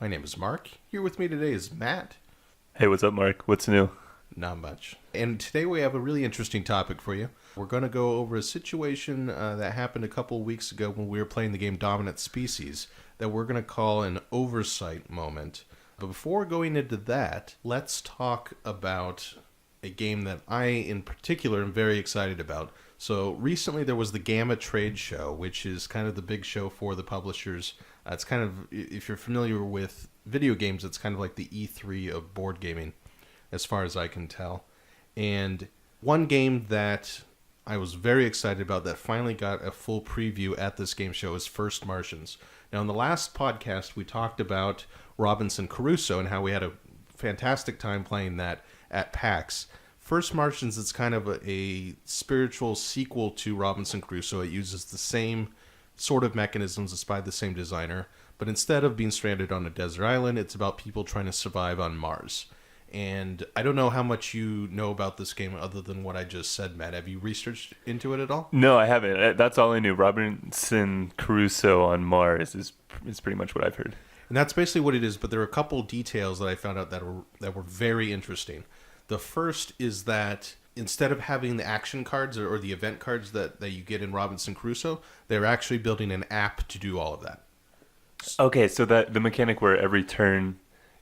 My name is Mark. Here with me today is Matt. Hey, what's up, Mark? What's new? Not much. And today we have a really interesting topic for you. We're going to go over a situation that happened a couple of weeks ago when we were playing the game Dominant Species that we're going to call an Oversight moment. But before going into that, let's talk about a game that I, in particular, am very excited about. So recently there was the Gamma Trade Show, which is kind of the big show for the publishers. It's kind of, if you're familiar with video games, it's kind of like the E3 of board gaming, as far as I can tell. And one game that I was very excited about that finally got a full preview at this game show is First Martians. Now, in the last podcast, we talked about Robinson Crusoe and how we had a fantastic time playing that at PAX. First Martians is kind of a spiritual sequel to Robinson Crusoe. It uses the same sort of mechanisms. It's by the same designer. But instead of being stranded on a desert island, it's about people trying to survive on Mars. And I don't know how much you know about this game other than what I just said, Matt. Have you researched into it at all? No, I haven't. That's all I knew. Robinson Crusoe on Mars is pretty much what I've heard. And that's basically what it is, but there are a couple details that I found out that were very interesting. The first is that instead of having the action cards or the event cards that you get in Robinson Crusoe, they're actually building an app to do all of that. Okay, so that the mechanic where every turn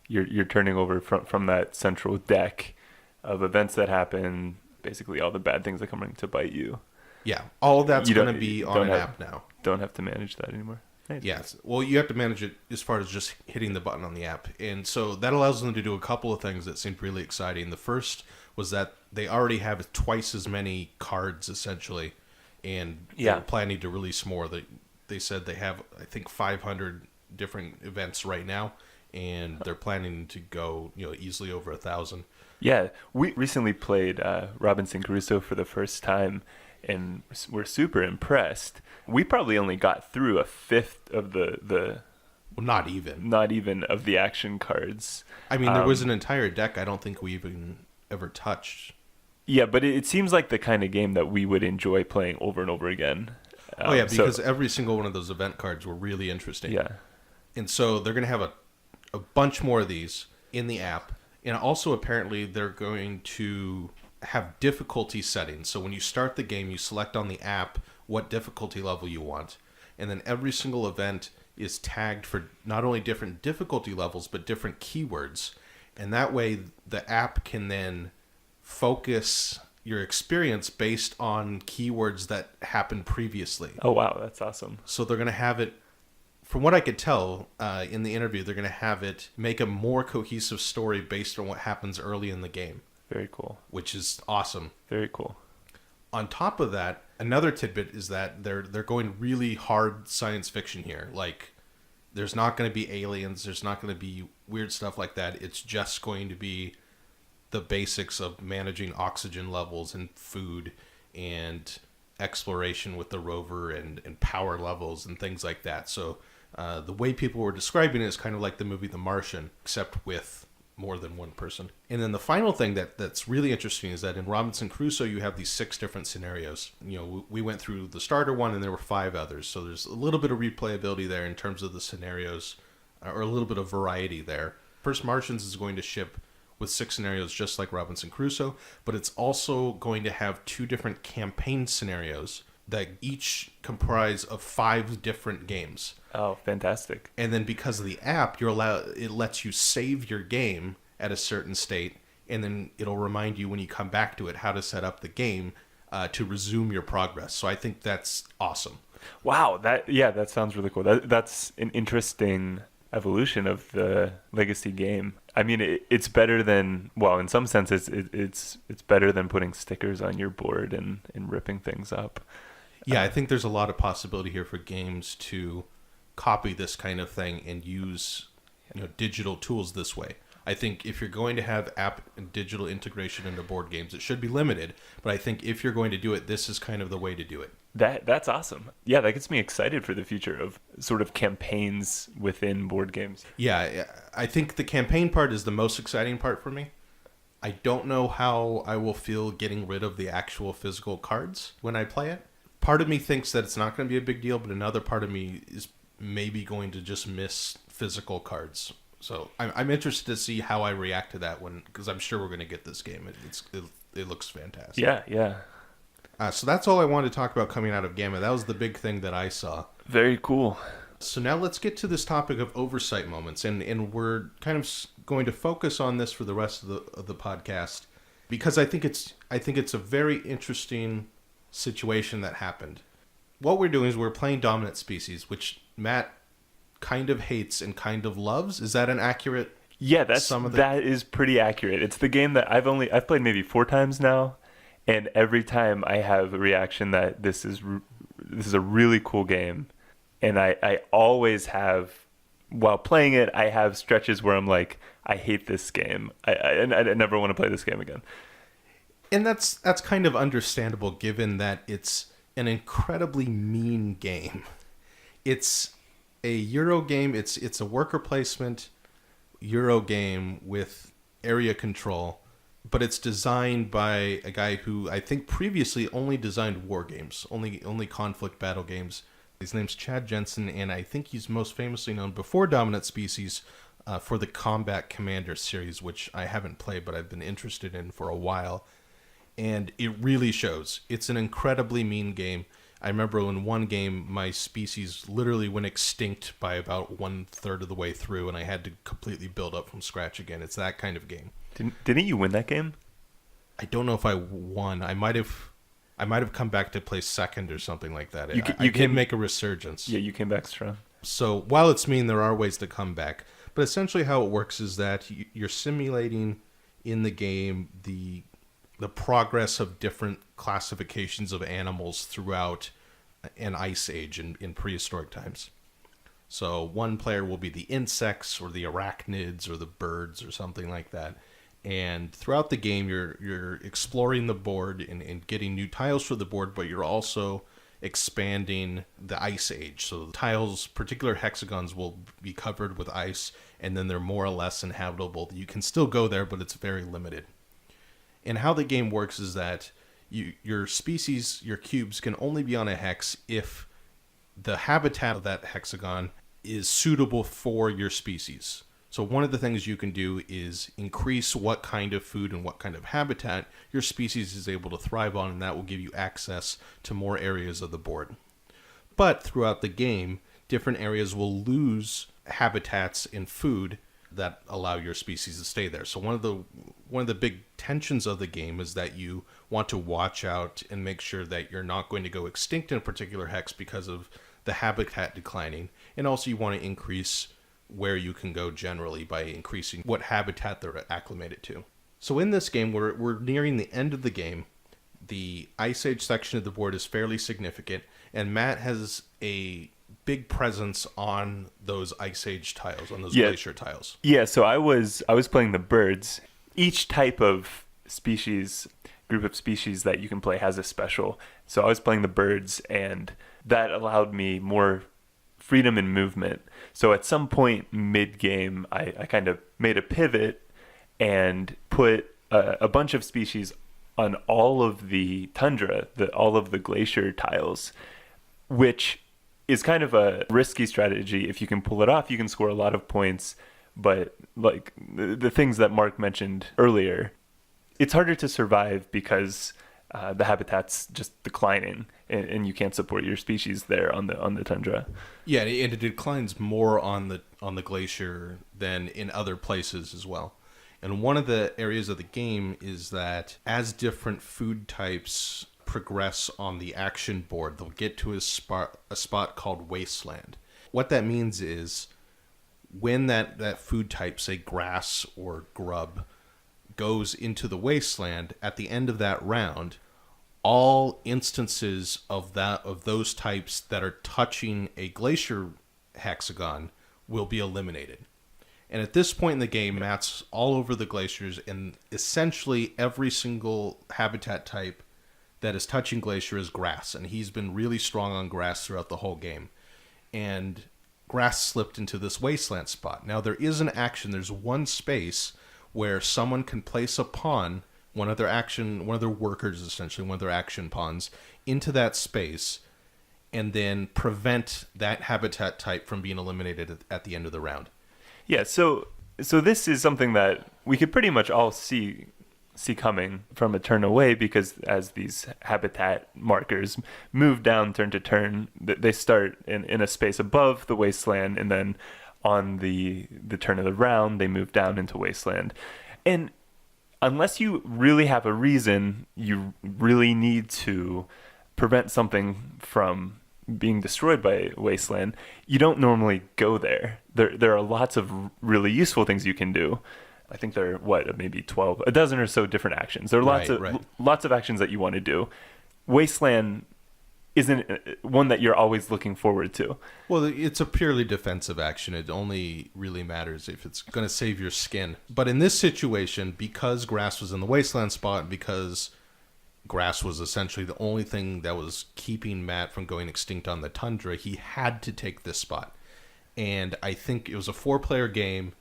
you're turning over from that central deck of events that happen, basically all the bad things that come to bite you. Yeah, all of that's going to be on an app now. Don't have to manage that anymore. Nice. Yes. Well, you have to manage it as far as just hitting the button on the app. And so that allows them to do a couple of things that seemed really exciting. The first was that they already have twice as many cards, essentially, and they're planning to release more. They said they have, I think, 500 different events right now, and they're planning to go, easily over 1,000. Yeah, we recently played Robinson Crusoe for the first time, and we're super impressed. We probably only got through a fifth of the well, not even of the action cards. I mean, there was an entire deck I don't think we even ever touched. Yeah, but it seems like the kind of game that we would enjoy playing over and over again. Because every single one of those event cards were really interesting. Yeah. And so they're going to have a bunch more of these in the app. And also, apparently, they're going to have difficulty settings. So when you start the game, you select on the app what difficulty level you want. And then every single event is tagged for not only different difficulty levels, but different keywords. And that way, the app can then focus your experience based on keywords that happened previously. Oh, wow. That's awesome. So they're going to have it, from what I could tell in the interview, they're going to have it make a more cohesive story based on what happens early in the game. Very cool. Which is awesome. Very cool. On top of that, another tidbit is that they're going really hard science fiction here. Like, there's not going to be aliens. There's not going to be weird stuff like that. It's just going to be the basics of managing oxygen levels and food and exploration with the rover and power levels and things like that. So the way people were describing it is kind of like the movie The Martian, except with more than one person. And then the final thing that's really interesting is that in Robinson Crusoe, you have these 6 different scenarios. We went through the starter one and there were 5 others. So there's a little bit of replayability there in terms of the scenarios, or a little bit of variety there. First Martians is going to ship with 6 scenarios just like Robinson Crusoe, but it's also going to have 2 different campaign scenarios that each comprise of 5 different games. Oh, fantastic. And then because of the app, it lets you save your game at a certain state, and then it'll remind you when you come back to it how to set up the game to resume your progress. So I think that's awesome. Wow, that sounds really cool. That's an interesting evolution of the legacy game. I mean, it's better than, well, in some sense, it's better than putting stickers on your board and ripping things up. Yeah, I think there's a lot of possibility here for games to copy this kind of thing and use digital tools this way. I think if you're going to have app and digital integration into board games, it should be limited. But I think if you're going to do it, this is kind of the way to do it. That's awesome. Yeah, that gets me excited for the future of sort of campaigns within board games. Yeah, I think the campaign part is the most exciting part for me. I don't know how I will feel getting rid of the actual physical cards when I play it. Part of me thinks that it's not going to be a big deal, but another part of me is maybe going to just miss physical cards So I'm interested to see how I react to that one, because I'm sure we're going to get this game. It looks fantastic. Yeah. So that's all I wanted to talk about coming out of Gamma. That was the big thing that I saw. Very cool. So now let's get to this topic of oversight moments, and we're kind of going to focus on this for the rest of the podcast, because I think it's a very interesting situation that happened. What we're doing is we're playing Dominant Species, which Matt kind of hates and kind of loves. Is that an accurate? Yeah, that is pretty accurate. It's the game that I've played maybe 4 times now, and every time I have a reaction that this is a really cool game, and I always have, while playing it, I have stretches where I'm like, I hate this game. I never want to play this game again. And that's kind of understandable, given that it's an incredibly mean game. It's a Euro game. It's a worker placement Euro game with area control, but it's designed by a guy who I think previously only designed war games, only conflict battle games. His name's Chad Jensen, and I think he's most famously known before Dominant Species for the Combat Commander series, which I haven't played, but I've been interested in for a while. And it really shows. It's an incredibly mean game. I remember in one game, my species literally went extinct by about 1/3 of the way through, and I had to completely build up from scratch again. It's that kind of game. Didn't you win that game? I don't know if I won. I might have come back to play second or something like that. You I can make a resurgence. Yeah, you came back strong. So while it's mean, there are ways to come back. But essentially how it works is that you're simulating in the game the progress of different classifications of animals throughout an ice age in prehistoric times. So one player will be the insects or the arachnids or the birds or something like that. And throughout the game, you're exploring the board and getting new tiles for the board, but you're also expanding the ice age. So the tiles, particular hexagons, will be covered with ice, and then they're more or less inhabitable. You can still go there, but it's very limited. And how the game works is that your species, your cubes, can only be on a hex if the habitat of that hexagon is suitable for your species. So one of the things you can do is increase what kind of food and what kind of habitat your species is able to thrive on, and that will give you access to more areas of the board. But throughout the game, different areas will lose habitats and food that allow your species to stay there. So one of the big tensions of the game is that you want to watch out and make sure that you're not going to go extinct in a particular hex because of the habitat declining, and also you want to increase where you can go generally by increasing what habitat they're acclimated to. So in this game, we're nearing the end of the game. The Ice Age section of the board is fairly significant, and Matt has a big presence on those Ice Age tiles, on those glacier tiles. Yeah, so I was playing the birds. Each type of species, group of species that you can play has a special. So I was playing the birds, and that allowed me more freedom in movement. So at some point mid-game, I kind of made a pivot and put a bunch of species on all of the tundra, all of the glacier tiles, which is kind of a risky strategy. If you can pull it off, you can score a lot of points. But like the things that Marc mentioned earlier, it's harder to survive because the habitat's just declining, and you can't support your species there on the tundra. Yeah, and it declines more on the glacier than in other places as well. And one of the areas of the game is that as different food types progress on the action board, they'll get to a spot called Wasteland. What that means is when that food type, say grass or grub, goes into the wasteland, at the end of that round, all instances of those types that are touching a glacier hexagon will be eliminated. And at this point in the game, Matt's all over the glaciers, and essentially every single habitat type that is touching glacier is grass, and he's been really strong on grass throughout the whole game. And grass slipped into this wasteland spot. Now there is an action, there's one space where someone can place a pawn, one of their workers, essentially, one of their action pawns, into that space, and then prevent that habitat type from being eliminated at the end of the round. Yeah, so this is something that we could pretty much all see coming from a turn away, because as these habitat markers move down turn to turn, they start in a space above the wasteland, and then on the turn of the round they move down into wasteland. And unless you really have a reason, you really need to prevent something from being destroyed by wasteland, you don't normally go there. There are lots of really useful things you can do. I think there are maybe a dozen or so different actions. There are lots of actions that you want to do. Wasteland isn't one that you're always looking forward to. Well, it's a purely defensive action. It only really matters if it's going to save your skin. But in this situation, because grass was in the wasteland spot, because grass was essentially the only thing that was keeping Matt from going extinct on the tundra, he had to take this spot. And I think it was a 4-player game.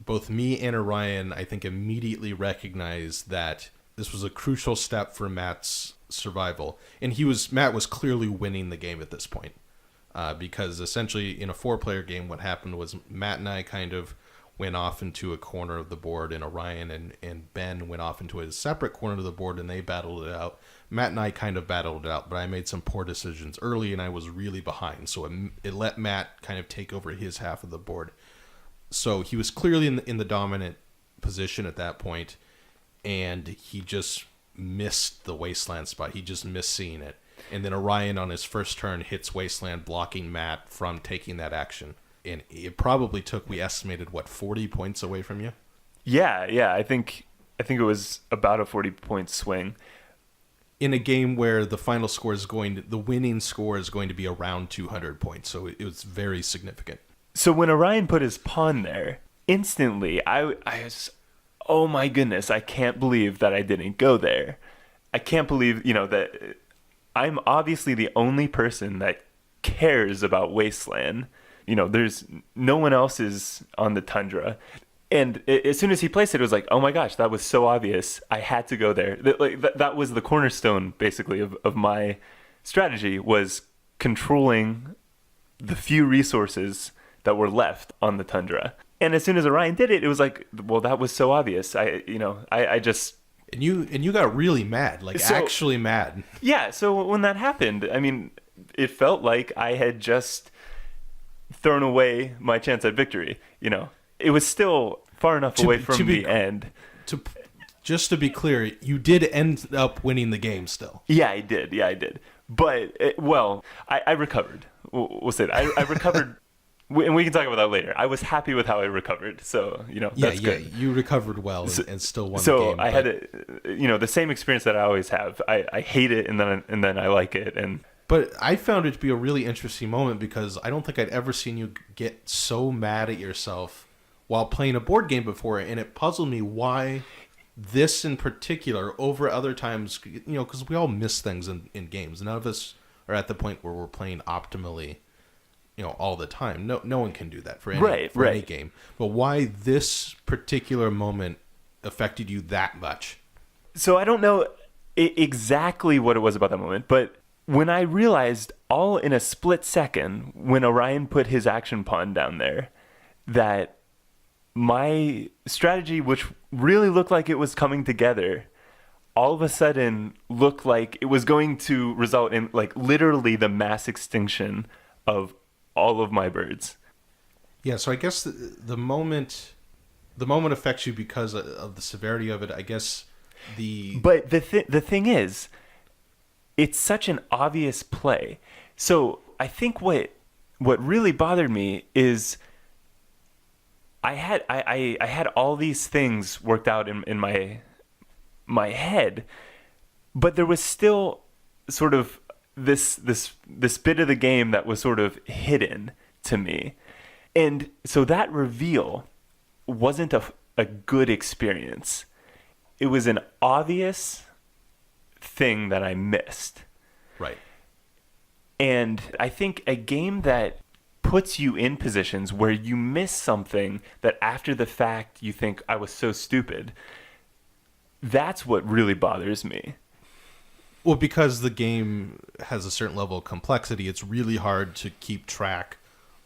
Both me and Orion, I think, immediately recognized that this was a crucial step for Matt's survival. And Matt was clearly winning the game at this point. Because essentially in a 4-player game, what happened was Matt and I kind of went off into a corner of the board, and Orion and Ben went off into a separate corner of the board, and they battled it out. Matt and I kind of battled it out, but I made some poor decisions early, and I was really behind. So it let Matt kind of take over his half of the board. So he was clearly in the dominant position at that point, and he just missed the wasteland spot. He just missed seeing it. And then Orion on his first turn hits wasteland, blocking Matt from taking that action. And it probably took, we estimated, 40 points away from you? Yeah. I think it was about a 40-point swing. In a game where the final score the winning score is going to be around 200 points. So it was very significant. So when Orion put his pawn there, instantly I was, oh my goodness, I can't believe that I didn't go there. I can't believe, that I'm obviously the only person that cares about wasteland. There's no one else is on the tundra. And as soon as he placed it, it was like, oh my gosh, that was so obvious. I had to go there. That was the cornerstone, basically, of my strategy, was controlling the few resources that were left on the tundra. And as soon as Orion did it, it was like, well, that was so obvious. I just... And you got really mad, actually mad. Yeah, so when that happened, I mean, it felt like I had just thrown away my chance at victory. It was still far enough away from the end. Just to be clear, you did end up winning the game still. Yeah, I did. But, I recovered. We'll say that. I recovered... And we can talk about that later. I was happy with how I recovered, so that's good. You recovered well and still won the game. So I had the same experience that I always have. I hate it, and then I like it, But I found it to be a really interesting moment, because I don't think I'd ever seen you get so mad at yourself while playing a board game before, and it puzzled me why this in particular over other times. Because we all miss things in games. None of us are at the point where we're playing optimally. All the time. No one can do that for any game. But why this particular moment affected you that much? So I don't know exactly what it was about that moment, but when I realized all in a split second, when Orion put his action pawn down there, that my strategy, which really looked like it was coming together, all of a sudden looked like it was going to result in literally the mass extinction of all of my birds. Yeah, so I guess the moment affects you because of the severity of it. I guess But the thing is, it's such an obvious play. So I think what really bothered me is I had all these things worked out in my head, but there was still sort of this bit of the game that was sort of hidden to me. And so that reveal wasn't a good experience. It was an obvious thing that I missed. Right. And I think a game that puts you in positions where you miss something that after the fact you think, I was so stupid, that's what really bothers me. Well, because the game has a certain level of complexity, it's really hard to keep track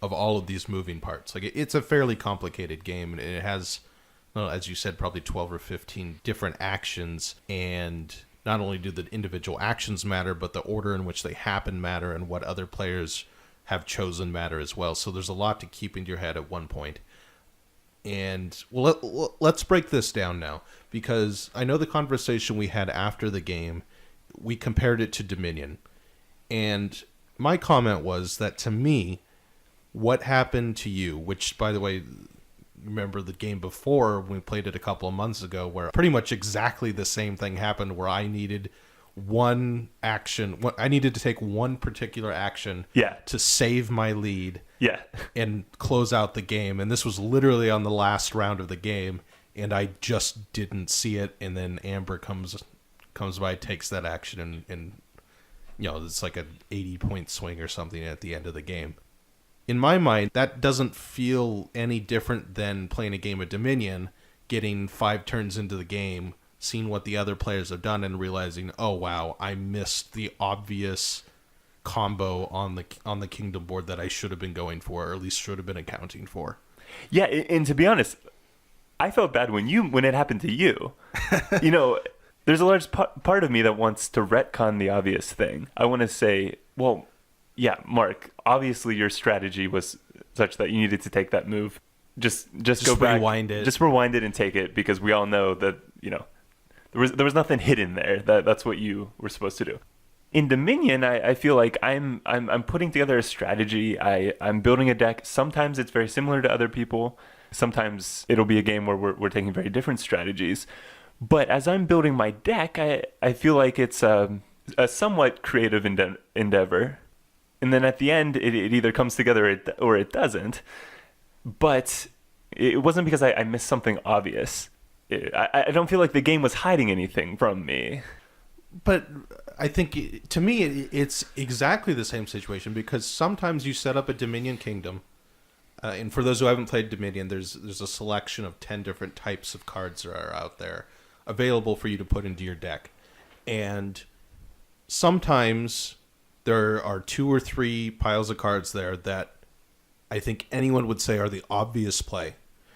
of all of these moving parts. Like it's a fairly complicated game, and it has, well, as you said, probably 12 or 15 different actions, and not only do the individual actions matter, but the order in which they happen matter, and what other players have chosen matter as well. So there's a lot to keep in your head at one point. And well, let's break this down now, because I know the conversation we had after the game, we compared it to Dominion. And my comment was that, to me, what happened to you, which, by the way, remember the game before, when we played it a couple of months ago, where pretty much exactly the same thing happened, where I needed one action. I needed to take one particular action to save my lead and close out the game. And this was literally on the last round of the game, and I just didn't see it. And then Amber comes by, takes that action, and it's like an 80-point swing or something at the end of the game. In my mind, that doesn't feel any different than playing a game of Dominion, getting 5 turns into the game, seeing what the other players have done, and realizing, oh wow, I missed the obvious combo on the kingdom board that I should have been going for, or at least should have been accounting for. Yeah, and to be honest, I felt bad when it happened to you. There's a large part of me that wants to retcon the obvious thing. I want to say, well, yeah, Mark, obviously your strategy was such that you needed to take that move. Just go back, rewind it. Just rewind it and take it, because we all know that, there was nothing hidden there. That's what you were supposed to do. In Dominion, I feel like I'm putting together a strategy. I'm building a deck. Sometimes it's very similar to other people. Sometimes it'll be a game where we're taking very different strategies. But as I'm building my deck, I feel like it's a somewhat creative endeavor. And then at the end, it either comes together or it doesn't. But it wasn't because I missed something obvious. I don't feel like the game was hiding anything from me. But I think, to me, it's exactly the same situation, because sometimes you set up a Dominion kingdom, and for those who haven't played Dominion, there's a selection of 10 different types of cards that are out there available for you to put into your deck. And sometimes there are 2 or 3 piles of cards there that I think anyone would say are the obvious play.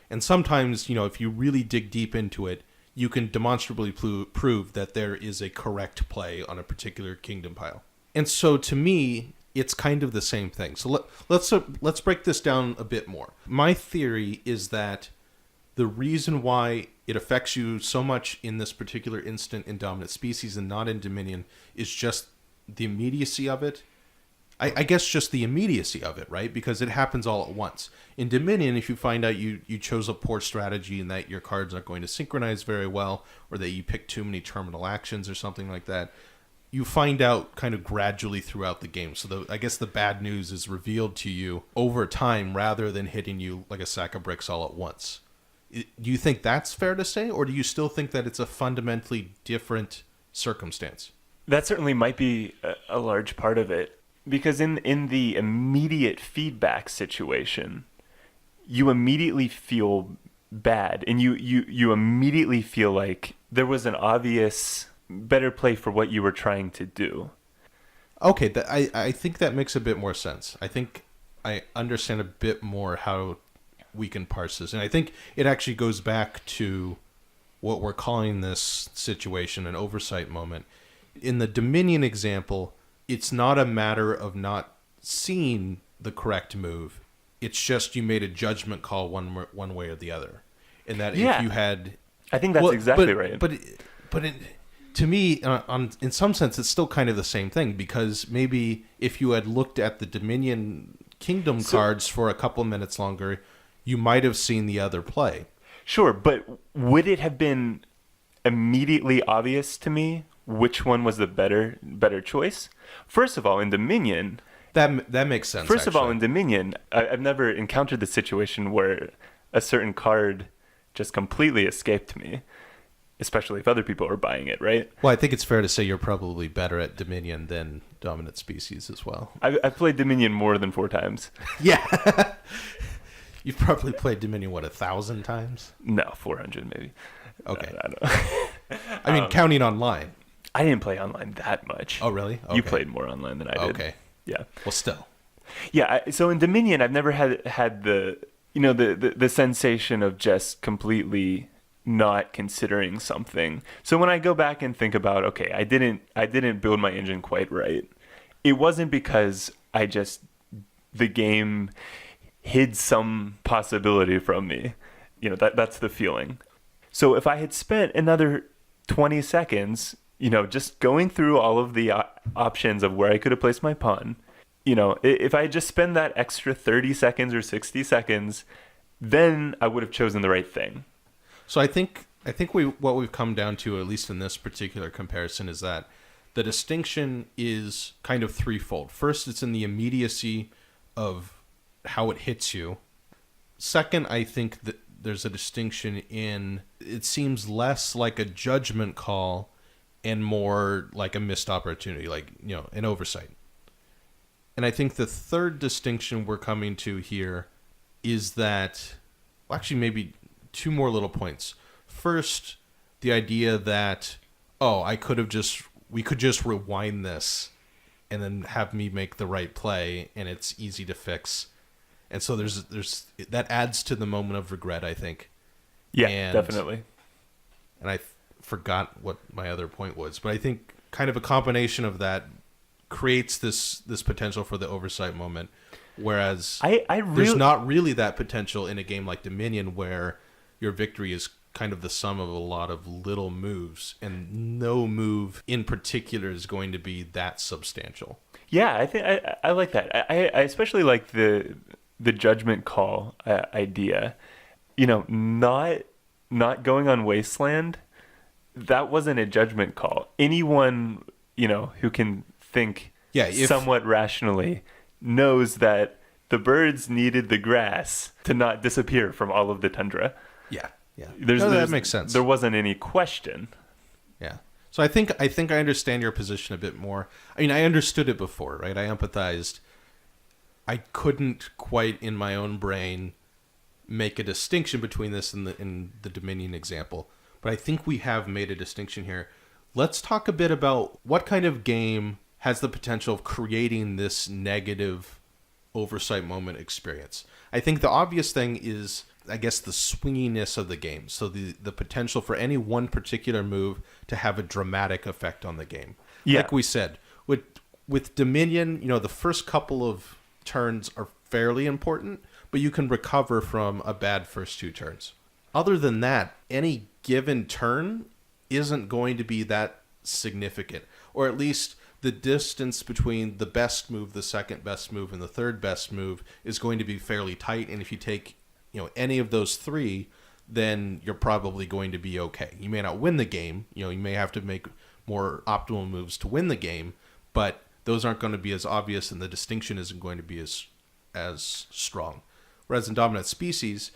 And sometimes, if you really dig deep into it, you can demonstrably prove that there is a correct play on a particular kingdom pile. And so, to me, it's kind of the same thing. So let's break this down a bit more. My theory is that the reason why it affects you so much in this particular instant in Dominant Species and not in Dominion is just the immediacy of it. I guess just the immediacy of it, right? Because it happens all at once. In Dominion, if you find out you chose a poor strategy and that your cards aren't going to synchronize very well, or that you picked too many terminal actions or something like that, you find out kind of gradually throughout the game. So I guess the bad news is revealed to you over time rather than hitting you like a sack of bricks all at once. Do you think that's fair to say, or do you still think that it's a fundamentally different circumstance? That certainly might be a large part of it. Because in the immediate feedback situation, you immediately feel bad, and you immediately feel like there was an obvious better play for what you were trying to do. Okay, I think that makes a bit more sense. I think I understand a bit more how we can parse this. And I think it actually goes back to what we're calling this situation an oversight moment. In the Dominion example, it's not a matter of not seeing the correct move. It's just you made a judgment call one way or the other. And that if you had... I think that's exactly right. But to me, in some sense, it's still kind of the same thing, because maybe if you had looked at the Dominion Kingdom cards for a couple minutes longer, you might have seen the other play. Sure, but would it have been immediately obvious to me which one was the better choice? First of all, in Dominion... That makes sense, First of all, in Dominion, I've never encountered the situation where a certain card just completely escaped me, especially if other people are buying it, right? Well, I think it's fair to say you're probably better at Dominion than Dominant Species as well. I've played Dominion more than 4 times. Yeah. You've probably played Dominion, 1,000 times? No, 400 maybe. Okay. I don't know. I mean, counting online. I didn't play online that much. Oh, really? Okay. You played more online than I did. Okay. Yeah. Well, still. Yeah, so in Dominion, I've never had the the sensation of just completely not considering something. So when I go back and think about, okay, I didn't build my engine quite right. It wasn't because the game hid some possibility from me. That's the feeling. So if I had spent another 20 seconds, just going through all of the options of where I could have placed my pawn, if I just spend that extra 30 seconds or 60 seconds, then I would have chosen the right thing. So I think what we've come down to, at least in this particular comparison, is that the distinction is kind of threefold. First, it's in the immediacy of how it hits you. Second, I think that there's a distinction in it seems less like a judgment call and more like a missed opportunity, like, an oversight. And I think the third distinction we're coming to here is that, well, actually maybe two more little points. First, the idea that, we could just rewind this and then have me make the right play and it's easy to fix. And so there's that adds to the moment of regret, I think. Yeah, definitely. And I forgot what my other point was, but I think kind of a combination of that creates this potential for the oversight moment, whereas there's not really that potential in a game like Dominion, where your victory is kind of the sum of a lot of little moves, and no move in particular is going to be that substantial. Yeah, I think I like that. I especially like the judgment call idea. Not going on Wasteland, that wasn't a judgment call. Anyone who can think somewhat rationally knows that the birds needed the grass to not disappear from all of the tundra. Yeah. That makes sense. There wasn't any question. Yeah. So I think I understand your position a bit more. I mean, I understood it before, right? I empathized. I couldn't quite in my own brain make a distinction between this and the Dominion example. But I think we have made a distinction here. Let's talk a bit about what kind of game has the potential of creating this negative oversight moment experience. I think the obvious thing is, I guess, the swinginess of the game. So the potential for any one particular move to have a dramatic effect on the game. Yeah. Like we said, with Dominion, the first couple of turns are fairly important, but you can recover from a bad first two turns. Other than that, any given turn isn't going to be that significant, or at least the distance between the best move, the second best move, and the third best move is going to be fairly tight. And if you take any of those three, then you're probably going to be okay. You may not win the game. You may have to make more optimal moves to win the game, but those aren't going to be as obvious, and the distinction isn't going to be as strong. Whereas in Dominant Species,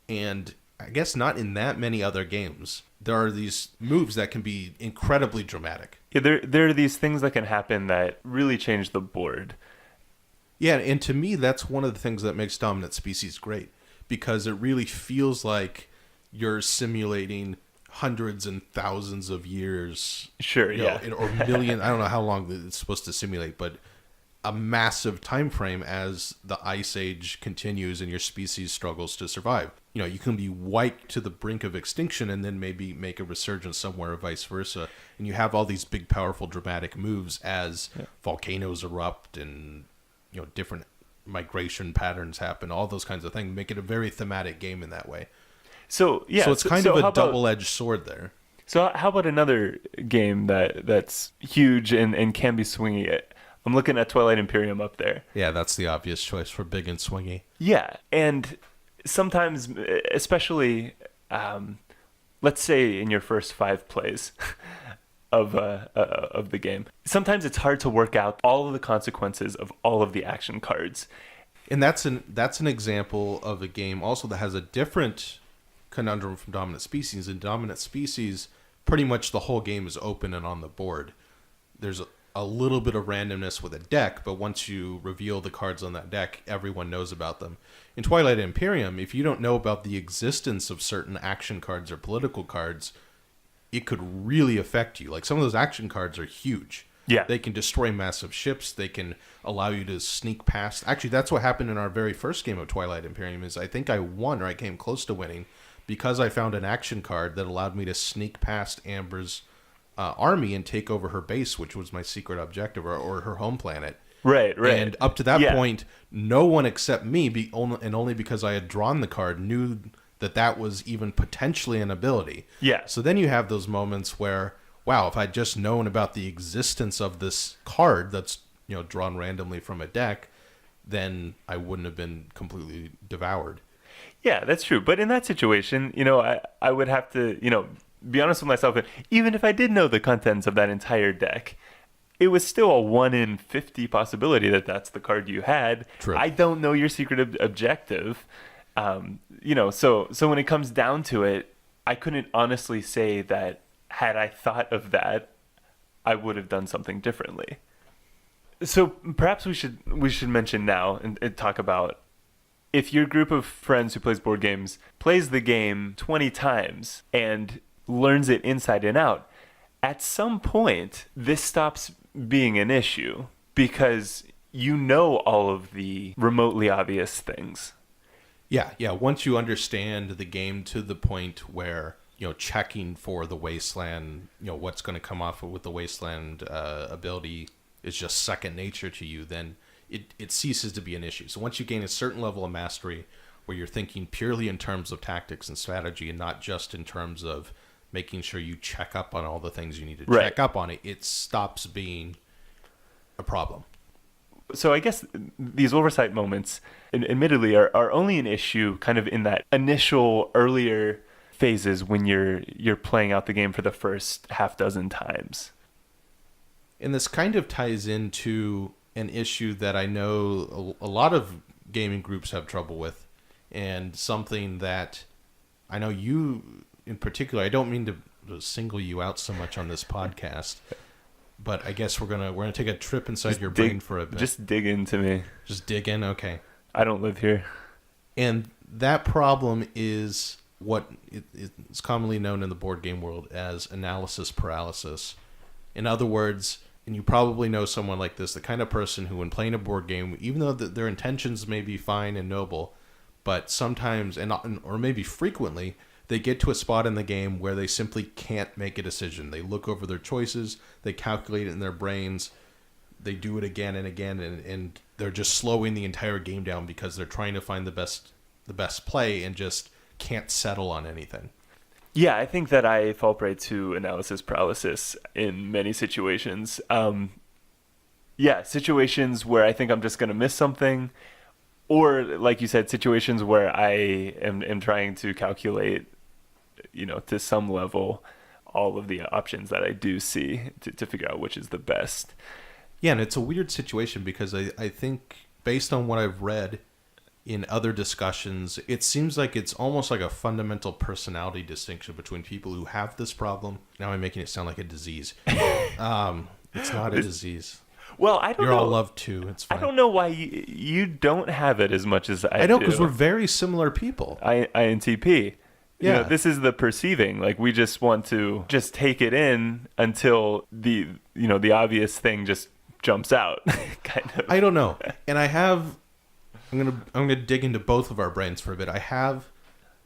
and I guess not in that many other games, there are these moves that can be incredibly dramatic. Yeah, there are these things that can happen that really change the board. Yeah, and to me, that's one of the things that makes Dominant Species great, because it really feels like you're simulating hundreds and thousands of years. Sure, yeah. Or million, I don't know how long it's supposed to simulate, but a massive time frame as the Ice Age continues and your species struggles to survive. You can be wiped to the brink of extinction and then maybe make a resurgence somewhere, or vice versa. And you have all these big, powerful, dramatic moves as volcanoes erupt and different migration patterns happen. All those kinds of things make it a very thematic game in that way. So it's kind of a double-edged sword there. So how about another game that's huge and can be swingy? I'm looking at Twilight Imperium up there. Yeah, that's the obvious choice for big and swingy. Yeah, and sometimes, especially, let's say in your first 5 plays of the game, sometimes it's hard to work out all of the consequences of all of the action cards. And that's an example of a game also that has a different conundrum from Dominant Species. In Dominant Species, pretty much the whole game is open and on the board. There's a little bit of randomness with a deck, but once you reveal the cards on that deck, everyone knows about them. In Twilight Imperium, if you don't know about the existence of certain action cards or political cards, it could really affect you. Like, some of those action cards are huge. Yeah. They can destroy massive ships. They can allow you to sneak past. Actually, that's what happened in our very first game of Twilight Imperium. Is I think I won, or I came close to winning, because I found an action card that allowed me to sneak past Amber's army and take over her base, which was my secret objective, or her home planet. Right. And up to that point, no one except me, only because I had drawn the card, knew that was even potentially an ability. Yeah. So then you have those moments where, wow, if I'd just known about the existence of this card that's drawn randomly from a deck, then I wouldn't have been completely devoured. Yeah, that's true. But in that situation, I would have to, be honest with myself. Even if I did know the contents of that entire deck, it was still a 1 in 50 possibility that that's the card you had. True. I don't know your secret objective. So when it comes down to it, I couldn't honestly say that had I thought of that, I would have done something differently. So perhaps we should mention now and talk about, if your group of friends who plays board games plays the game 20 times and learns it inside and out, at some point, this stops being an issue because you know all of the remotely obvious things. Yeah. Once you understand the game to the point where, checking for the wasteland, what's going to come off with the wasteland ability is just second nature to you, then it ceases to be an issue. So once you gain a certain level of mastery where you're thinking purely in terms of tactics and strategy and not just in terms of making sure you check up on all the things you need to check up on, it stops being a problem. So I guess these oversight moments, admittedly, are only an issue kind of in that initial earlier phases when you're playing out the game for the first half dozen times. And this kind of ties into an issue that I know a lot of gaming groups have trouble with, and something that I know you in particular, I don't mean to single you out so much on this podcast, but I guess we're gonna take a trip inside your brain for a bit. Just dig into me. Just dig in, okay. I don't live here. And that problem is what is commonly known in the board game world as analysis paralysis. In other words, and you probably know someone like this, the kind of person who, when playing a board game, even though their intentions may be fine and noble, but sometimes, or maybe frequently, they get to a spot in the game where they simply can't make a decision. They look over their choices, they calculate it in their brains, they do it again and again, and they're just slowing the entire game down because they're trying to find the best play and just can't settle on anything. Yeah, I think that I fall prey to analysis paralysis in many situations. Situations where I think I'm just going to miss something, or like you said, situations where I am trying to calculate, to some level, all of the options that I do see to figure out which is the best. Yeah, and it's a weird situation because I think, based on what I've read in other discussions, it seems like it's almost like a fundamental personality distinction between people who have this problem. Now I'm making it sound like a disease. It's not a disease. Well, I don't know. You're all loved too. It's fine. I don't know why you don't have it as much as I do. I know, because we're very similar people. INTP. Yeah. This is the perceiving. Like, we just want to just take it in until the obvious thing just jumps out. Kind of. I don't know. And I'm gonna dig into both of our brains for a bit. I have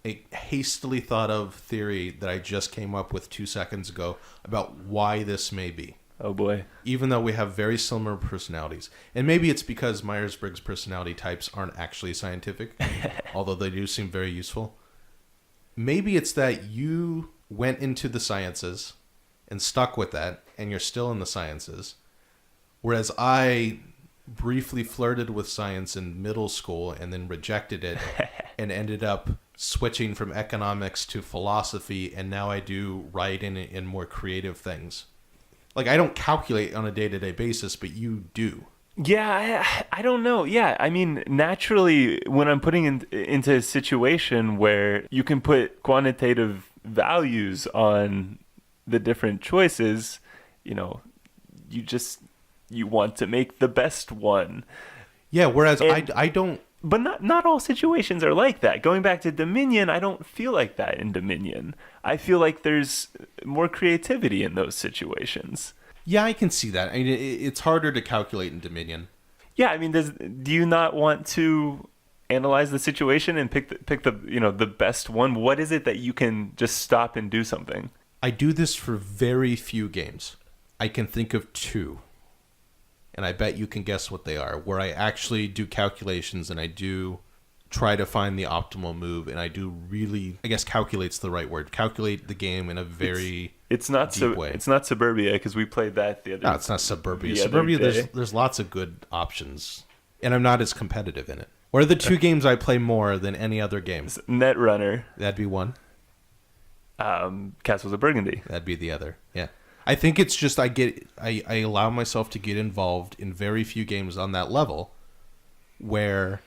a hastily thought of theory that I just came up with 2 seconds ago about why this may be. Oh boy. Even though we have very similar personalities. And maybe it's because Myers-Briggs personality types aren't actually scientific, although they do seem very useful. Maybe it's that you went into the sciences and stuck with that, and you're still in the sciences, whereas I briefly flirted with science in middle school and then rejected it and ended up switching from economics to philosophy, and now I do writing and more creative things. Like, I don't calculate on a day-to-day basis, but you do. Yeah, I don't know. Yeah, I mean, naturally, when I'm putting into a situation where you can put quantitative values on the different choices, you want to make the best one. Yeah, whereas I don't... But not all situations are like that. Going back to Dominion, I don't feel like that in Dominion. I feel like there's more creativity in those situations. Yeah, I can see that. I mean, it's harder to calculate in Dominion. Yeah, I mean, do you not want to analyze the situation and pick the the best one? What is it that you can just stop and do something? I do this for very few games. I can think of two, and I bet you can guess what they are, where I actually do calculations and I do try to find the optimal move, and I do really, I guess calculate's the right word, calculate the game in a very it's not deep way. It's not Suburbia, because we played that the other. No, it's not Suburbia. the Suburbia, other day. there's lots of good options, and I'm not as competitive in it. What are the two games I play more than any other game? Netrunner, That'd be one. Castles of Burgundy. That'd be the other. Yeah. I think it's just I allow myself to get involved in very few games on that level where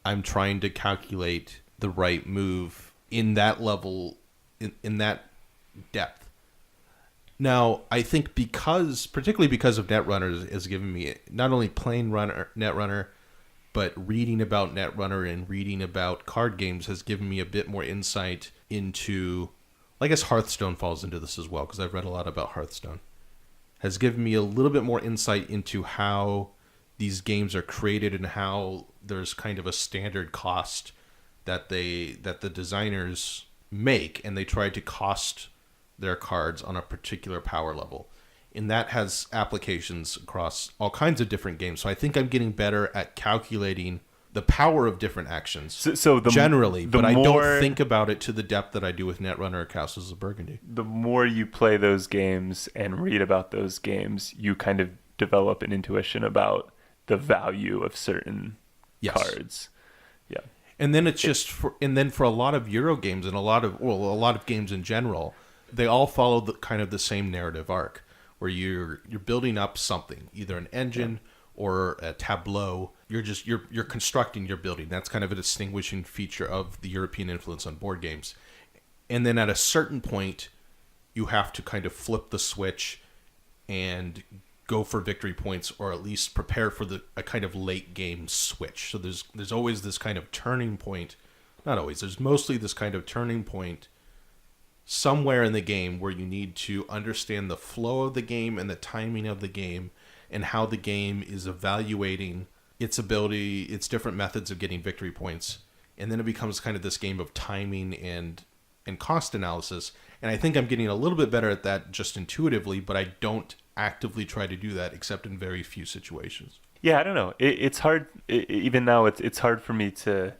I'm trying to calculate the right move in that level, in that depth. Now, I think particularly because of Netrunner has given me not only playing Netrunner, but reading about Netrunner and reading about card games has given me a bit more insight into, I guess Hearthstone falls into this as well, because I've read a lot about Hearthstone, has given me a little bit more insight into how these games are created and how there's kind of a standard cost that the designers make, and they try to cost their cards on a particular power level. And that has applications across all kinds of different games. So I think I'm getting better at calculating the power of different actions generally, but I don't think about it to the depth that I do with Netrunner or Castles of Burgundy. The more you play those games and read about those games, you kind of develop an intuition about the value of certain cards. Yeah. And then it's just for a lot of Euro games and a lot of games in general, they all follow the same narrative arc where you're building up something, either an engine or a tableau. You're constructing your building. That's kind of a distinguishing feature of the European influence on board games. And then at a certain point, you have to kind of flip the switch and go for victory points, or at least prepare for a kind of late game switch. So there's always this kind of turning point. Not always. There's mostly this kind of turning point somewhere in the game where you need to understand the flow of the game and the timing of the game and how the game is evaluating its ability, its different methods of getting victory points. And then it becomes kind of this game of timing and cost analysis. And I think I'm getting a little bit better at that just intuitively, but I don't actively try to do that except in very few situations. Yeah, I don't know. It's hard. Even now, it's hard for me to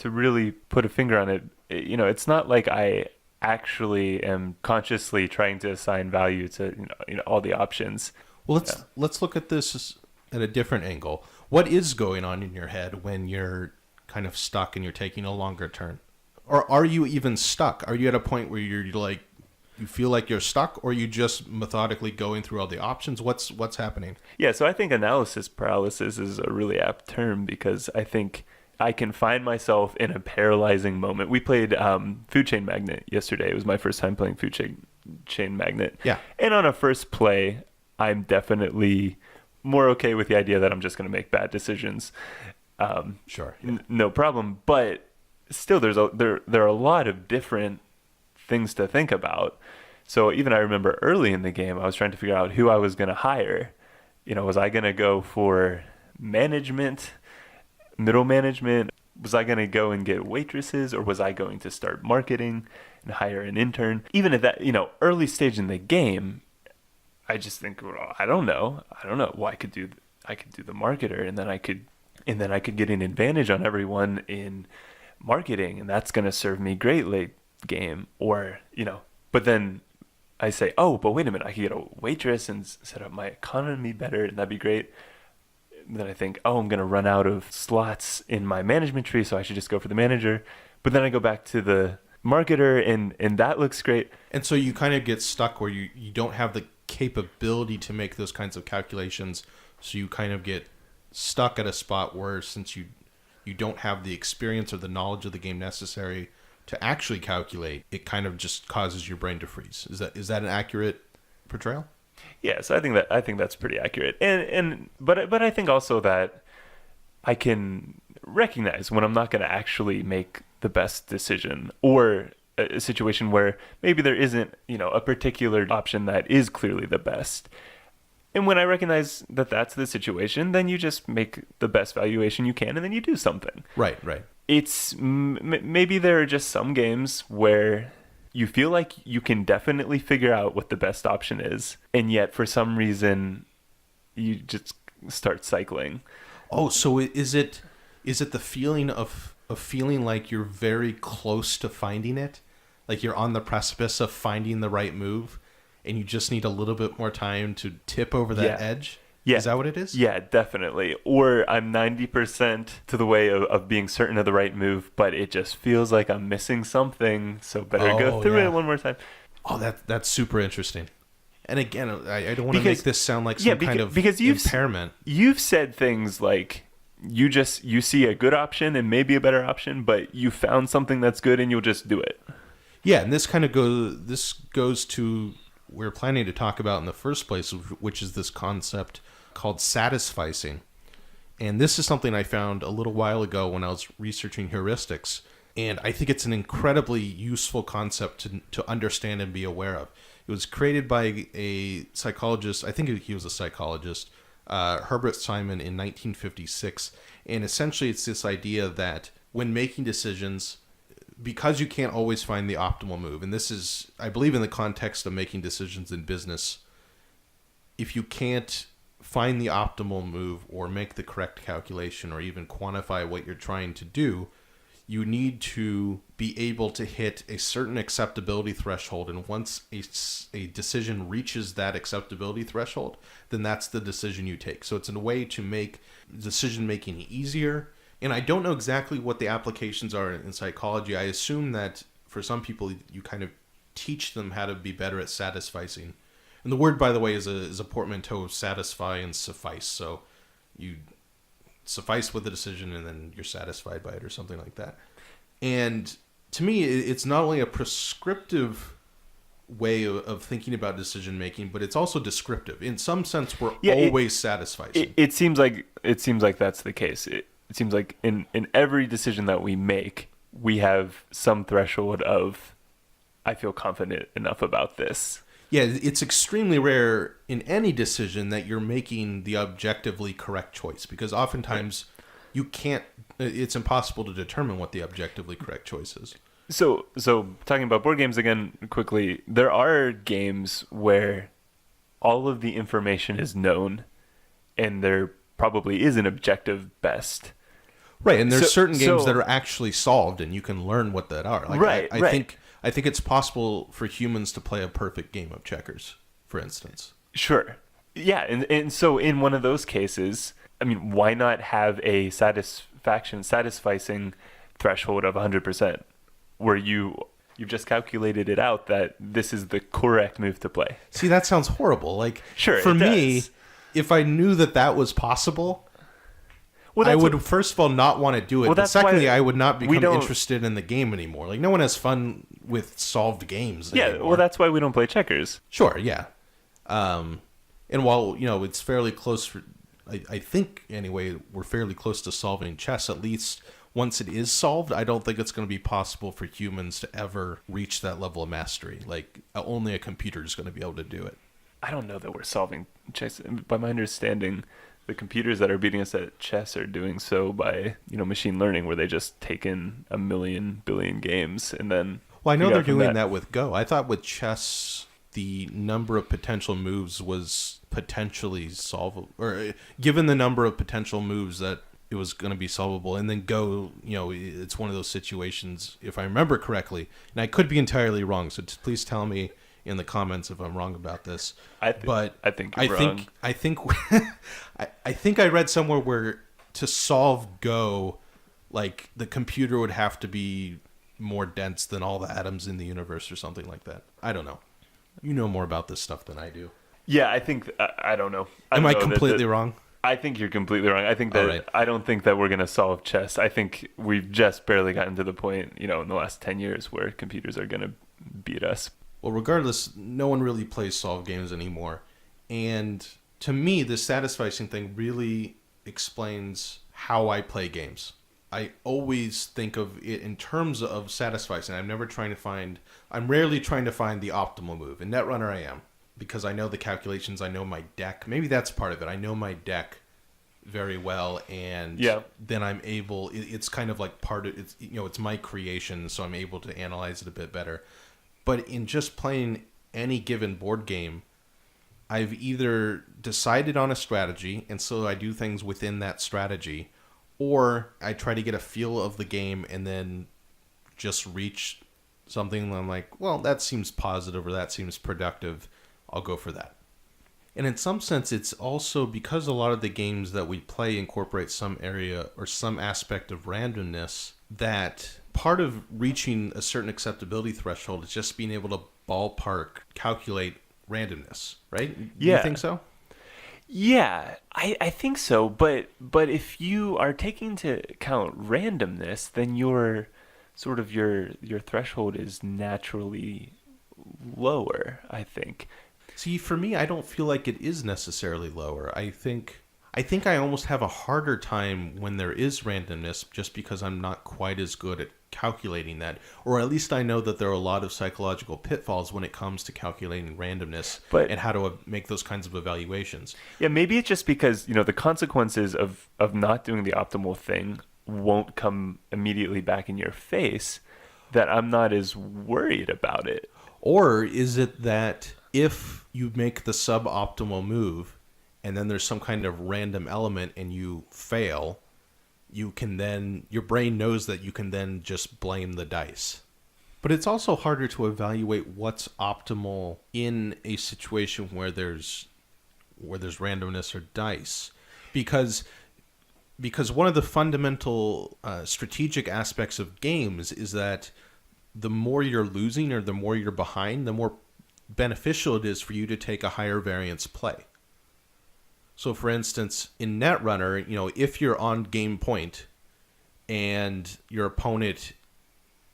really put a finger on it. It's not like I actually am consciously trying to assign value to all the options. Well, let's look at this at a different angle. What is going on in your head when you're kind of stuck and you're taking a longer turn? Or are you even stuck? Are you at a point where you're like, you feel like you're stuck, or are you just methodically going through all the options? What's happening? Yeah, so I think analysis paralysis is a really apt term, because I think I can find myself in a paralyzing moment. We played Food Chain Magnate yesterday. It was my first time playing Food Chain Magnate. Yeah. And on a first play, I'm definitely more okay with the idea that I'm just going to make bad decisions. Sure. No problem. But still, there are a lot of different things to think about. So even I remember early in the game, I was trying to figure out who I was going to hire. Was I going to go for management, middle management? Was I going to go and get waitresses, or was I going to start marketing and hire an intern? Even at that, early stage in the game, I just think, well, I don't know. Well, I could do the marketer, and then I could get an advantage on everyone in marketing, and that's going to serve me great late game. Or, but then I say, oh, but wait a minute, I could get a waitress and set up my economy better, and that'd be great. And then I think, oh, I'm going to run out of slots in my management tree, so I should just go for the manager. But then I go back to the marketer, and that looks great. And so you kind of get stuck where you don't have the capability to make those kinds of calculations, so you kind of get stuck at a spot where, since you don't have the experience or the knowledge of the game necessary to actually calculate, it kind of just causes your brain to freeze. Is that an accurate portrayal? Yes, I think that's pretty accurate. But I think also that I can recognize when I'm not going to actually make the best decision, or a situation where maybe there isn't, a particular option that is clearly the best. And when I recognize that that's the situation, then you just make the best valuation you can, and then you do something. Right. It's maybe there are just some games where you feel like you can definitely figure out what the best option is, and yet for some reason you just start cycling. Oh, so is it the feeling of feeling like you're very close to finding it? Like you're on the precipice of finding the right move, and you just need a little bit more time to tip over that edge? Yeah. Is that what it is? Yeah, definitely. Or I'm 90% to the way of being certain of the right move, but it just feels like I'm missing something, so better go through it one more time. Oh, that's super interesting. And again, I don't want to make this sound like some kind of impairment. You've said things like you see a good option and maybe a better option, but you found something that's good and you'll just do it. Yeah, and this goes to what we're planning to talk about in the first place, which is this concept called satisficing. And this is something I found a little while ago when I was researching heuristics, and I think it's an incredibly useful concept to understand and be aware of. It was created by a psychologist, I think he was a psychologist, Herbert Simon, in 1956. And essentially it's this idea that when making decisions, because you can't always find the optimal move, and this is, I believe, in the context of making decisions in business, if you can't find the optimal move or make the correct calculation or even quantify what you're trying to do, you need to be able to hit a certain acceptability threshold. And once a decision reaches that acceptability threshold, then that's the decision you take. So it's a way to make decision making easier. And I don't know exactly what the applications are in psychology. I assume that for some people, you kind of teach them how to be better at satisficing. And the word, by the way, is a portmanteau of satisfy and suffice. So you suffice with the decision and then you're satisfied by it or something like that. And to me, it's not only a prescriptive way of thinking about decision making, but it's also descriptive. In some sense, we're always satisficing. It seems like that's the case. It seems like in every decision that we make, we have some threshold of, I feel confident enough about this. Yeah, it's extremely rare in any decision that you're making the objectively correct choice, because oftentimes you can't, it's impossible to determine what the objectively correct choice is. So talking about board games again quickly, there are games where all of the information is known and there probably is an objective best. Right, and there's certain games that are actually solved and you can learn what that are. Like, I think it's possible for humans to play a perfect game of checkers, for instance. Sure. Yeah, and so in one of those cases, I mean, why not have a satisficing threshold of 100%, where you've just calculated it out that this is the correct move to play? See, that sounds horrible. Like, sure, for me, if I knew that was possible, I would first of all not want to do it. But secondly, I would not become interested in the game anymore. Like, no one has fun with solved games anymore. Yeah, well, that's why we don't play checkers. Sure, yeah. And while, it's fairly close, I think, anyway, we're fairly close to solving chess, at least once it is solved, I don't think it's going to be possible for humans to ever reach that level of mastery. Like, only a computer is going to be able to do it. I don't know that we're solving chess. By my understanding, the computers that are beating us at chess are doing so by, machine learning, where they just take in 1 billion games and then... Well, I know they're doing that with Go. I thought with chess, the number of potential moves was potentially solvable, or given the number of potential moves that it was going to be solvable. And then Go, it's one of those situations, if I remember correctly, and I could be entirely wrong, so please tell me in the comments if I'm wrong about this. I think you're wrong. I think I read somewhere where to solve Go, like, the computer would have to be more dense than all the atoms in the universe or something like that. I don't know. You know more about this stuff than I do. Yeah, I think I don't know. Am I completely wrong? I think you're completely wrong. I think that I don't think that we're going to solve chess. I think we've just barely gotten to the point, in the last 10 years where computers are going to beat us. Well, regardless, no one really plays solved games anymore. And to me, this satisficing thing really explains how I play games. I always think of it in terms of satisficing. I'm rarely trying to find the optimal move. In Netrunner, I am. because I know the calculations, I know my deck. Maybe that's part of it. I know my deck very well, and then I'm able, it's kind of like part of it's, it's my creation, so I'm able to analyze it a bit better. But in just playing any given board game, I've either decided on a strategy, and so I do things within that strategy, or I try to get a feel of the game and then just reach something and I'm like, well, that seems positive or that seems productive. I'll go for that. And in some sense, it's also because a lot of the games that we play incorporate some area or some aspect of randomness, that part of reaching a certain acceptability threshold is just being able to ballpark calculate randomness, right? Do you think so? Yeah, I think so. But if you are taking into account randomness, then your threshold is naturally lower, I think. See, for me, I don't feel like it is necessarily lower. I think I almost have a harder time when there is randomness just because I'm not quite as good at calculating that. Or at least I know that there are a lot of psychological pitfalls when it comes to calculating randomness and how to make those kinds of evaluations. Yeah, maybe it's just because, the consequences of not doing the optimal thing won't come immediately back in your face that I'm not as worried about it. Or is it that if you make the suboptimal move and then there's some kind of random element and you fail, you can then, your brain knows that you can then just blame the dice. But it's also harder to evaluate what's optimal in a situation where there's randomness or dice, because one of the fundamental strategic aspects of games is that the more you're losing or the more you're behind, the more beneficial it is for you to take a higher variance play. So for instance, in Netrunner, if you're on game point and your opponent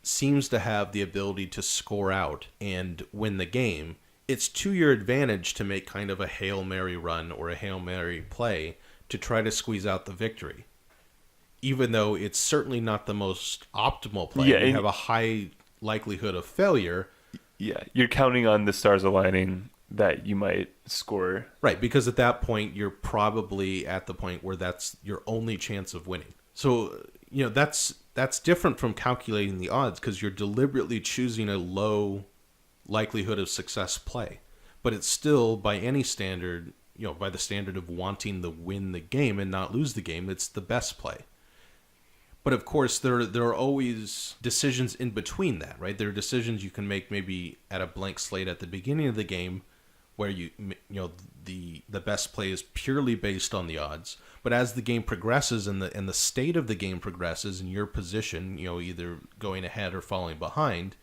seems to have the ability to score out and win the game, it's to your advantage to make kind of a Hail Mary run or a Hail Mary play to try to squeeze out the victory. Even though it's certainly not the most optimal play, you have a high likelihood of failure. Yeah, you're counting on the stars aligning that you might score. Right, because at that point, you're probably at the point where that's your only chance of winning. So, that's different from calculating the odds because you're deliberately choosing a low likelihood of success play. But it's still, by any standard, by the standard of wanting to win the game and not lose the game, it's the best play. But of course, there are always decisions in between that, right? There are decisions you can make maybe at a blank slate at the beginning of the game, where the best play is purely based on the odds. But as the game progresses and the state of the game progresses, and your position, either going ahead or falling behind,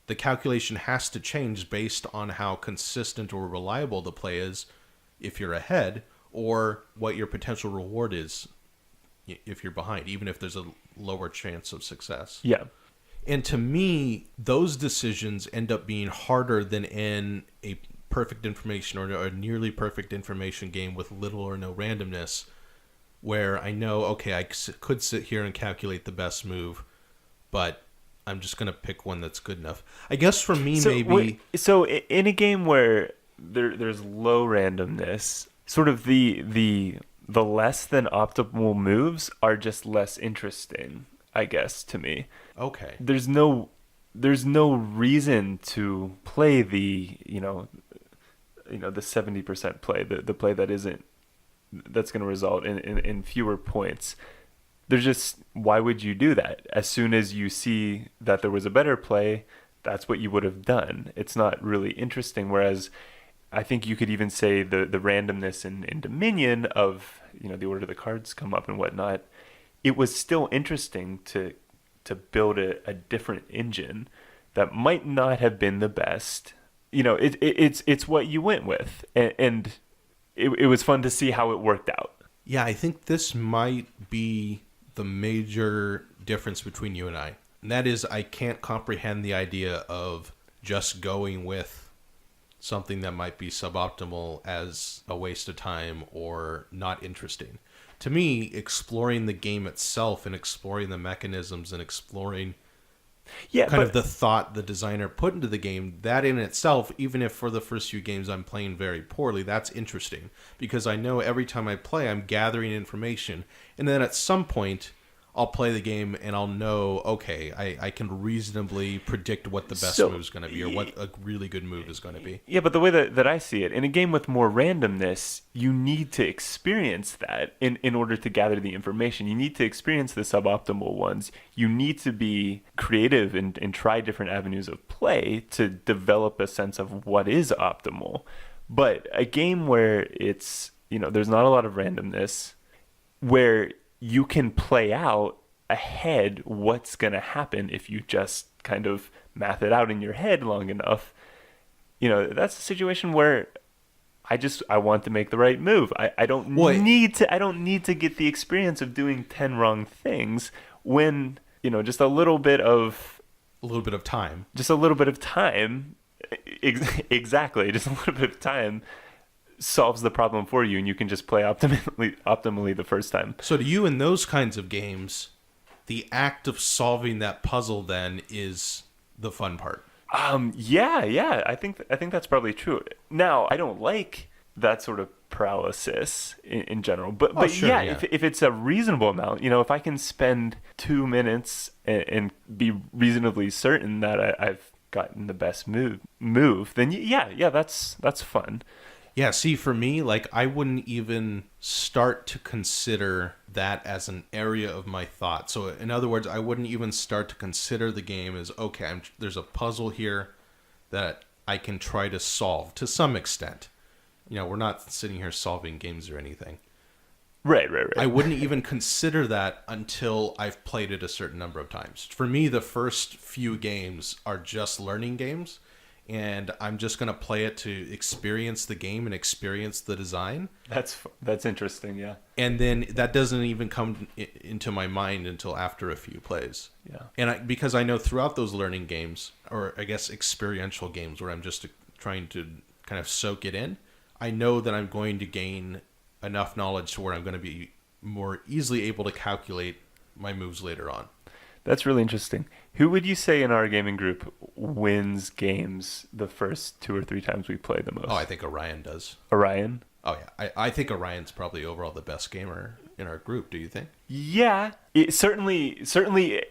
the calculation has to change based on how consistent or reliable the play is if you're ahead, or what your potential reward is if you're behind, even if there's a lower chance of success. Yeah. And to me, those decisions end up being harder than in a perfect information or a nearly perfect information game with little or no randomness, where I know, okay, I could sit here and calculate the best move, but I'm just going to pick one that's good enough. I guess for me, So in a game where there's low randomness, sort of the less than optimal moves are just less interesting, I guess, to me. Okay. There's no reason to play the 70% play, the play that's going to result in fewer points. There's just, why would you do that? As soon as you see that there was a better play, that's what you would have done. It's not really interesting. Whereas I think you could even say the randomness in Dominion of, the order the cards come up and whatnot, it was still interesting to build a different engine that might not have been the best. It's what you went with, and it was fun to see how it worked out. Yeah, I think this might be the major difference between you and I. And that is, I can't comprehend the idea of just going with something that might be suboptimal as a waste of time or not interesting. To me, exploring the game itself and exploring the mechanisms and exploring Yeah, kind of the thought the designer put into the game, that in itself, even if for the first few games I'm playing very poorly, that's interesting because I know every time I play, I'm gathering information, and then at some point, I'll play the game and I'll know, okay, I can reasonably predict what the best move is going to be or what a really good move is going to be. Yeah, but the way that I see it, in a game with more randomness, you need to experience that in order to gather the information. You need to experience the suboptimal ones. You need to be creative and try different avenues of play to develop a sense of what is optimal. But a game where it's, there's not a lot of randomness, where you can play out ahead what's going to happen if you just kind of math it out in your head long enough. That's a situation where I want to make the right move. I don't need to get the experience of doing 10 wrong things when, just a little bit of time. Just a little bit of time. Exactly. Just a little bit of time solves the problem for you, and you can just play optimally the first time. So to you, in those kinds of games, the act of solving that puzzle then is the fun part. Yeah. I think that's probably true. Now, I don't like that sort of paralysis in general, but sure, yeah. If it's a reasonable amount, if I can spend 2 minutes and be reasonably certain that I've gotten the best move, then yeah, that's fun. Yeah, see, for me, I wouldn't even start to consider that as an area of my thought. So, in other words, I wouldn't even start to consider the game as, okay, there's a puzzle here that I can try to solve to some extent. We're not sitting here solving games or anything. Right. I wouldn't even consider that until I've played it a certain number of times. For me, the first few games are just learning games. And I'm just going to play it to experience the game and experience the design. That's interesting, yeah. And then that doesn't even come into my mind until after a few plays. Yeah. And because I know throughout those learning games, or I guess experiential games where I'm just trying to kind of soak it in, I know that I'm going to gain enough knowledge to where I'm going to be more easily able to calculate my moves later on. That's really interesting. Who would you say in our gaming group wins games the first 2 or 3 times we play the most? Oh, I think Orion does. Orion? Oh, yeah. I think Orion's probably overall the best gamer in our group. Do you think? Yeah. Certainly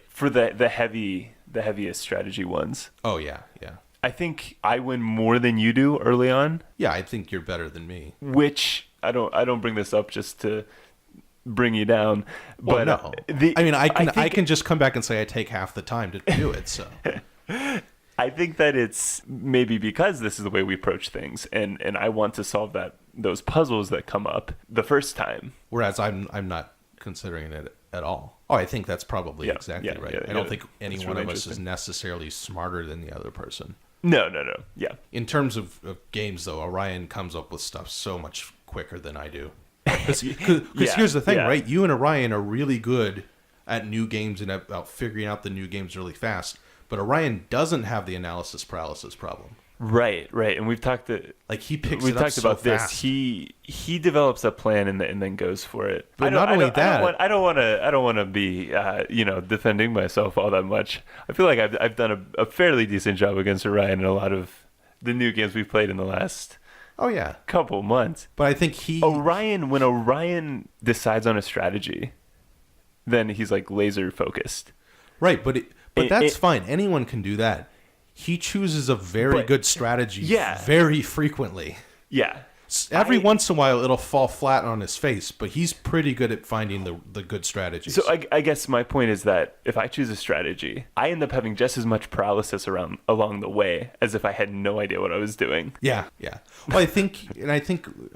for the heaviest strategy ones. Oh, yeah. I think I win more than you do early on. Yeah, I think you're better than me. Which, I don't bring this up just to bring you down, but no. I can just come back and say I take half the time to do it. So I think that it's maybe because this is the way we approach things, and I want to solve those puzzles that come up the first time. Whereas I'm not considering it at all. Oh, I think that's probably exactly right. I don't think any one of us is necessarily smarter than the other person. No. Yeah. In terms of games, though, Orion comes up with stuff so much quicker than I do. Because here's the thing, right? You and Orion are really good at new games and about figuring out the new games really fast. But Orion doesn't have the analysis paralysis problem. Right. And we've talked he picks it up so about fast. This. He develops a plan and then goes for it. But not only that, I don't want to be defending myself all that much. I feel like I've done a fairly decent job against Orion in a lot of the new games we've played in the last couple months. But I think when Orion decides on a strategy, then he's laser focused. Right, but that's fine. Anyone can do that. He chooses a very good strategy very frequently. Yeah. Every once in a while, it'll fall flat on his face, but he's pretty good at finding the good strategies. So I guess my point is that if I choose a strategy, I end up having just as much paralysis along the way as if I had no idea what I was doing. Yeah. Well, I think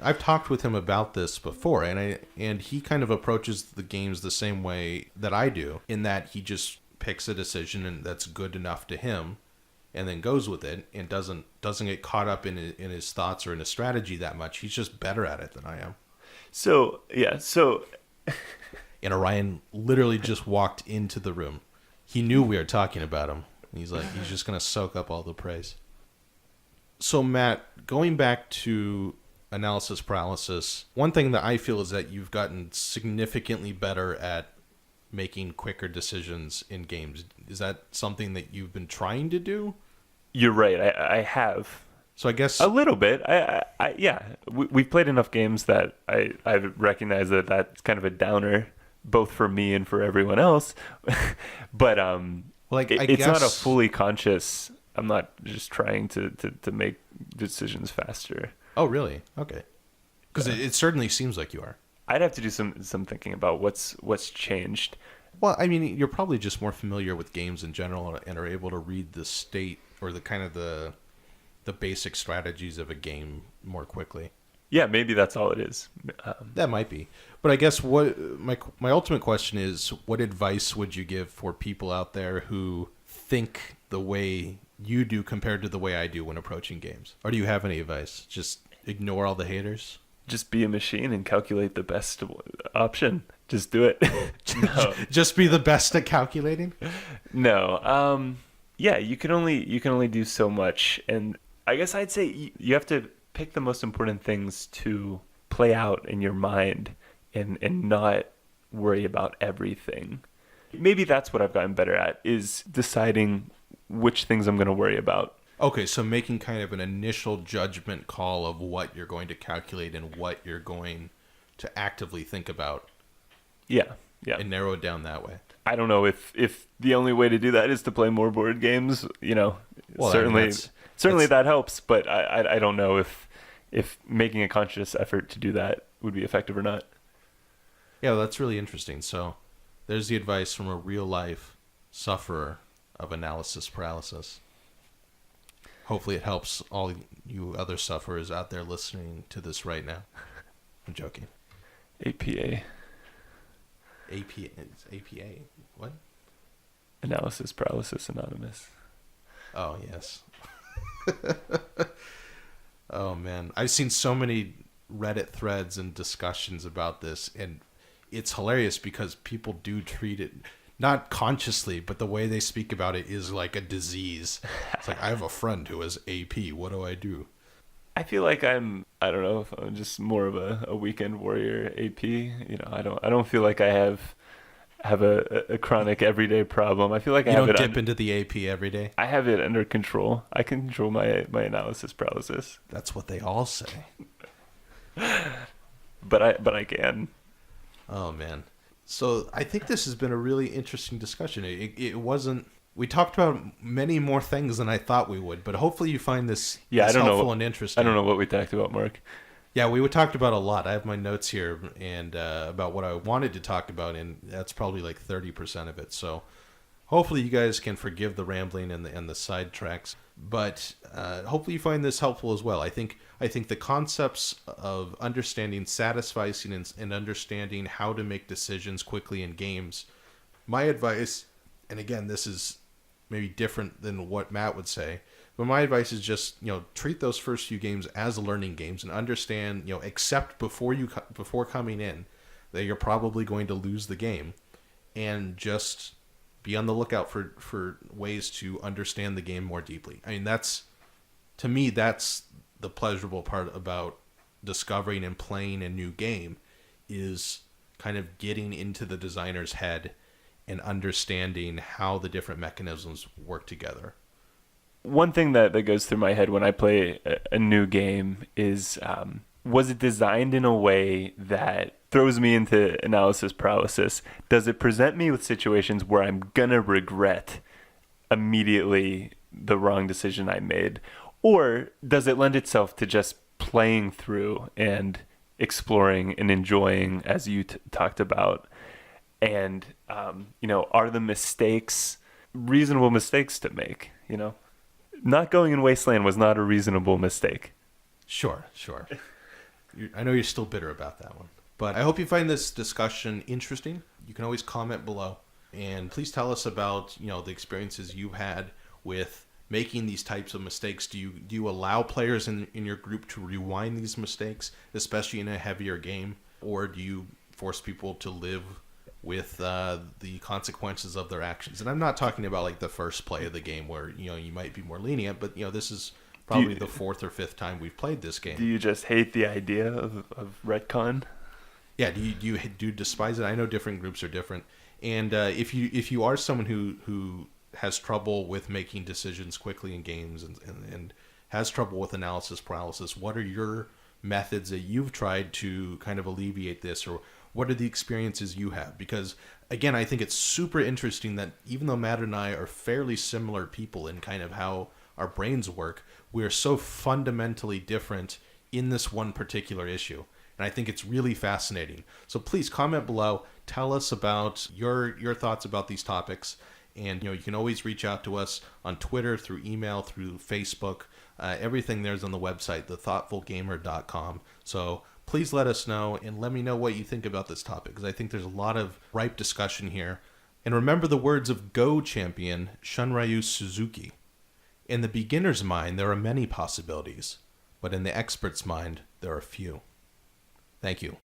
I've talked with him about this before, and he kind of approaches the games the same way that I do, in that he just picks a decision and that's good enough to him, and then goes with it and doesn't get caught up in his thoughts or in his strategy that much. He's just better at it than I am. So and Orion literally just walked into the room. He knew we were talking about him. He's just going to soak up all the praise. So Matt, going back to analysis paralysis, one thing that I feel is that you've gotten significantly better at making quicker decisions in games. Is that something that you've been trying to do? You're right. I have. So I guess A little bit. Yeah. We've played enough games that I recognize that that's kind of a downer, both for me and for everyone else. But it's not a fully conscious. I'm not just trying to make decisions faster. Oh, really? Okay. Because it certainly seems like you are. I'd have to do some thinking about what's changed. Well, I mean, you're probably just more familiar with games in general and are able to read the state or the kind of the basic strategies of a game more quickly. Yeah, maybe that's all it is. That might be. But I guess what my ultimate question is, what advice would you give for people out there who think the way you do compared to the way I do when approaching games? Or do you have any advice? Just ignore all the haters? Just be a machine and calculate the best option. Just do it. No. Just be the best at calculating? No. Yeah, you can only do so much, and I guess I'd say you have to pick the most important things to play out in your mind and not worry about everything. Maybe that's what I've gotten better at, is deciding which things I'm going to worry about. Okay, so making kind of an initial judgment call of what you're going to calculate and what you're going to actively think about. Yeah. And narrow it down that way. I don't know if the only way to do that is to play more board games, well, certainly that helps, but I don't know if making a conscious effort to do that would be effective or not. Yeah, that's really interesting. So there's the advice from a real life sufferer of analysis paralysis. Hopefully it helps all you other sufferers out there listening to this right now. I'm joking. APA. APA? What? Analysis Paralysis Anonymous. Oh, yes. Oh, man. I've seen so many Reddit threads and discussions about this, and it's hilarious because people do treat it, not consciously, but the way they speak about it is like a disease. It's like, I have a friend who has AP. What do I do? I feel like I don't know if I'm just more of a weekend warrior AP. I don't feel like I have a chronic everyday problem. I feel like I don't dip into the AP every day. I have it under control. I can control my analysis paralysis. That's what they all say. But I can. Oh, man. So I think this has been a really interesting discussion. It wasn't. We talked about many more things than I thought we would, but hopefully you find this helpful and interesting. I don't know what we talked about, Mark. Yeah, we talked about a lot. I have my notes here and about what I wanted to talk about, and that's probably like 30% of it. So hopefully you guys can forgive the rambling and the sidetracks, but hopefully you find this helpful as well. I think the concepts of understanding satisficing and understanding how to make decisions quickly in games, my advice, and again, this is maybe different than what Matt would say, but my advice is just, treat those first few games as learning games and understand, accept before coming in that you're probably going to lose the game, and just be on the lookout for ways to understand the game more deeply. I mean, to me, that's the pleasurable part about discovering and playing a new game, is kind of getting into the designer's head and understanding how the different mechanisms work together. One thing that goes through my head when I play a new game is, was it designed in a way that throws me into analysis paralysis? Does it present me with situations where I'm going to regret immediately the wrong decision I made? Or does it lend itself to just playing through and exploring and enjoying, as you talked about? And, are the mistakes reasonable mistakes to make? Not going in Wasteland was not a reasonable mistake. Sure. I know you're still bitter about that one. But I hope you find this discussion interesting. You can always comment below. And please tell us about, the experiences you've had with making these types of mistakes. Do you allow players in your group to rewind these mistakes, especially in a heavier game? Or do you force people to live with the consequences of their actions? And I'm not talking about like the first play of the game where, you might be more lenient, but, this is probably the fourth or fifth time we've played this game. Do you just hate the idea of retcon? Yeah, do you despise it? I know different groups are different. And if you are someone who has trouble with making decisions quickly in games and has trouble with analysis paralysis, what are your methods that you've tried to kind of alleviate this, or what are the experiences you have? Because again, I think it's super interesting that even though Matt and I are fairly similar people in kind of how our brains work, we are so fundamentally different in this one particular issue. And I think it's really fascinating. So please comment below, tell us about your thoughts about these topics. And you can always reach out to us on Twitter, through email, through Facebook. Everything there's on the website, thethoughtfulgamer.com. So please let us know and let me know what you think about this topic, because I think there's a lot of ripe discussion here. And remember the words of Go champion Shunryu Suzuki. In the beginner's mind, there are many possibilities, but in the expert's mind, there are few. Thank you.